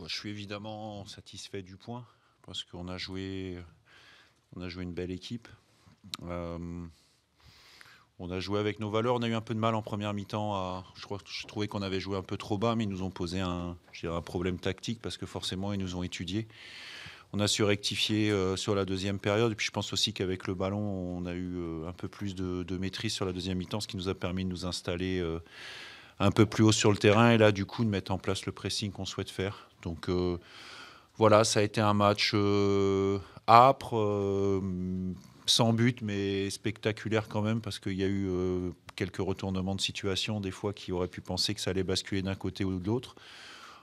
Je suis évidemment satisfait du point parce qu'on a joué une belle équipe. Euh, on a joué avec nos valeurs. On a eu un peu de mal en première mi-temps. Je trouvais qu'on avait joué un peu trop bas, mais ils nous ont posé un problème tactique parce que forcément ils nous ont étudiés. On a su rectifier sur la deuxième période. Et puis je pense aussi qu'avec le ballon, on a eu un peu plus de maîtrise sur la deuxième mi-temps, ce qui nous a permis de nous installer un peu plus haut sur le terrain et là du coup de mettre en place le pressing qu'on souhaite faire. Donc voilà, ça a été un match âpre, sans but, mais spectaculaire quand même, parce qu'il y a eu quelques retournements de situation, des fois qui auraient pu penser que ça allait basculer d'un côté ou de l'autre.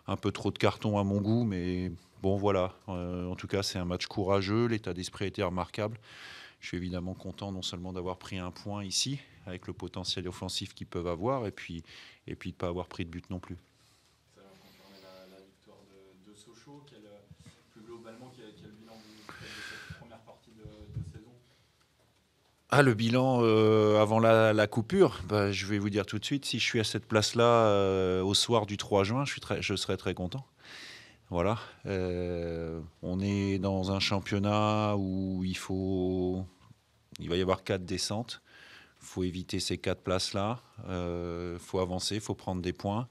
Un peu trop de cartons à mon goût, mais bon voilà. En tout cas, c'est un match courageux, l'état d'esprit a été remarquable. Je suis évidemment content non seulement d'avoir pris un point ici, avec le potentiel offensif qu'ils peuvent avoir, et puis de ne pas avoir pris de but non plus. Ça va confirmer la victoire de Sochaux. Plus globalement, quel bilan vous faites de cette première partie de saison? Ah, le bilan avant la coupure, bah, je vais vous dire tout de suite, si je suis à cette place-là au soir du 3 juin, je serai très content. Voilà. On est dans un championnat où il va y avoir 4 descentes. Il faut éviter ces 4 places-là. Il faut avancer, il faut prendre des points.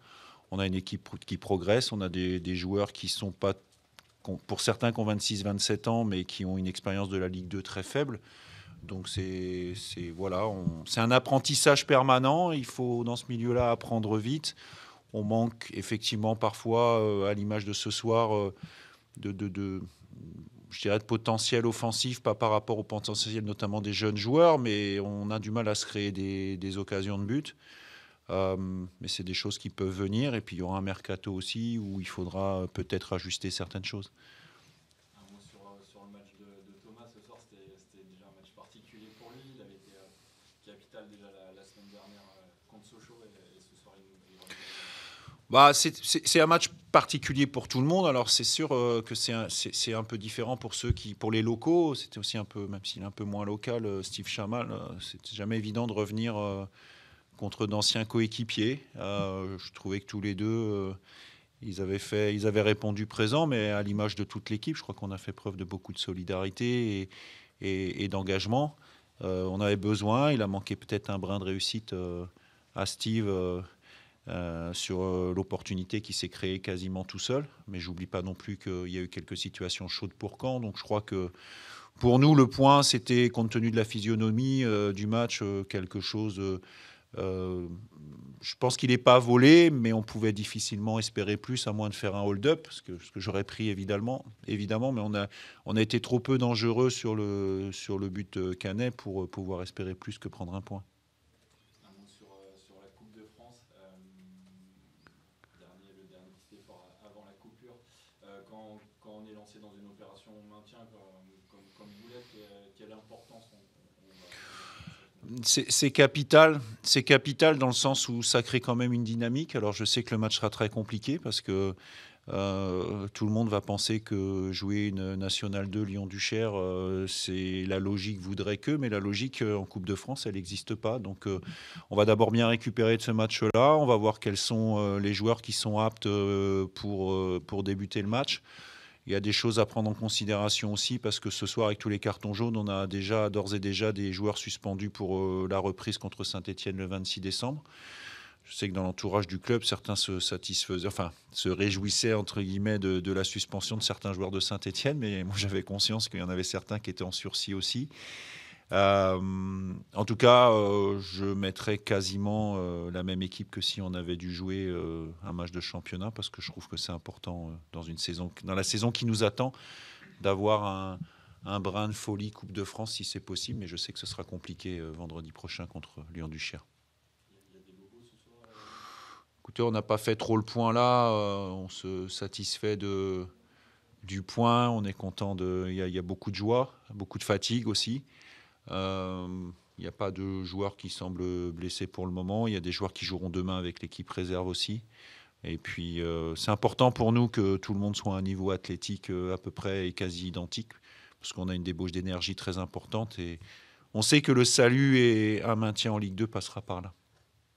On a une équipe qui progresse. On a des joueurs qui sont pas, pour certains qui ont 26-27 ans, mais qui ont une expérience de la Ligue 2 très faible. Donc voilà, c'est un apprentissage permanent. Il faut dans ce milieu-là apprendre vite. On manque effectivement parfois, à l'image de ce soir, je dirais de potentiel offensif, pas par rapport au potentiel notamment des jeunes joueurs, mais on a du mal à se créer des occasions de but. Mais c'est des choses qui peuvent venir. Et puis il y aura un mercato aussi où il faudra peut-être ajuster certaines choses. Un mot sur le match de Thomas ce soir, c'était déjà un match particulier pour lui. Il avait été capital déjà la semaine dernière contre Sochaux et ce soir il remet le but. Bah, c'est un match particulier pour tout le monde. Alors c'est sûr que c'est un peu différent pour les locaux. C'était aussi un peu, même s'il est un peu moins local, Steve Chamal. C'est jamais évident de revenir contre d'anciens coéquipiers. Je trouvais que tous les deux, ils avaient répondu présent, mais à l'image de toute l'équipe, je crois qu'on a fait preuve de beaucoup de solidarité et d'engagement. On avait besoin. Il a manqué peut-être un brin de réussite à Steve. Sur l'opportunité qui s'est créée quasiment tout seul. Mais j'oublie pas non plus qu'il y a eu quelques situations chaudes pour Caen. Donc je crois que pour nous, le point, c'était, compte tenu de la physionomie du match, quelque chose. Je pense qu'il n'est pas volé, mais on pouvait difficilement espérer plus, à moins de faire un hold-up, ce que j'aurais pris évidemment, mais on a été trop peu dangereux sur le but canet pour pouvoir espérer plus que prendre un point. Un mot sur la Coupe de France. Le dernier petit effort avant la coupure. Quand on est lancé dans une opération maintien comme vous l'êtes, quelle importance on va mettre dans cette montée? C'est capital dans le sens où ça crée quand même une dynamique. Alors je sais que le match sera très compliqué parce que tout le monde va penser que jouer une Nationale 2 Lyon-Duchère, c'est la logique voudrait que, mais la logique en Coupe de France, elle n'existe pas. Donc on va d'abord bien récupérer de ce match-là. On va voir quels sont les joueurs qui sont aptes pour débuter le match. Il y a des choses à prendre en considération aussi parce que ce soir, avec tous les cartons jaunes, on a d'ores et déjà des joueurs suspendus pour la reprise contre Saint-Etienne le 26 décembre. Je sais que dans l'entourage du club, certains se réjouissaient entre guillemets de la suspension de certains joueurs de Saint-Etienne, mais moi j'avais conscience qu'il y en avait certains qui étaient en sursis aussi. En tout cas, je mettrais quasiment la même équipe que si on avait dû jouer un match de championnat, parce que je trouve que c'est important dans la saison qui nous attend, d'avoir un brin de folie Coupe de France si c'est possible, mais je sais que ce sera compliqué vendredi prochain contre Lyon-Duchère. Il y a des bobos ce soir. Écoutez, on n'a pas fait trop le point là, on se satisfait du point, on est content il y a beaucoup de joie, beaucoup de fatigue aussi. Il n'y a pas de joueurs qui semblent blessés pour le moment. Il y a des joueurs qui joueront demain avec l'équipe réserve aussi. Et puis, c'est important pour nous que tout le monde soit à un niveau athlétique à peu près et quasi identique, parce qu'on a une débauche d'énergie très importante. Et on sait que le salut et un maintien en Ligue 2 passera par là.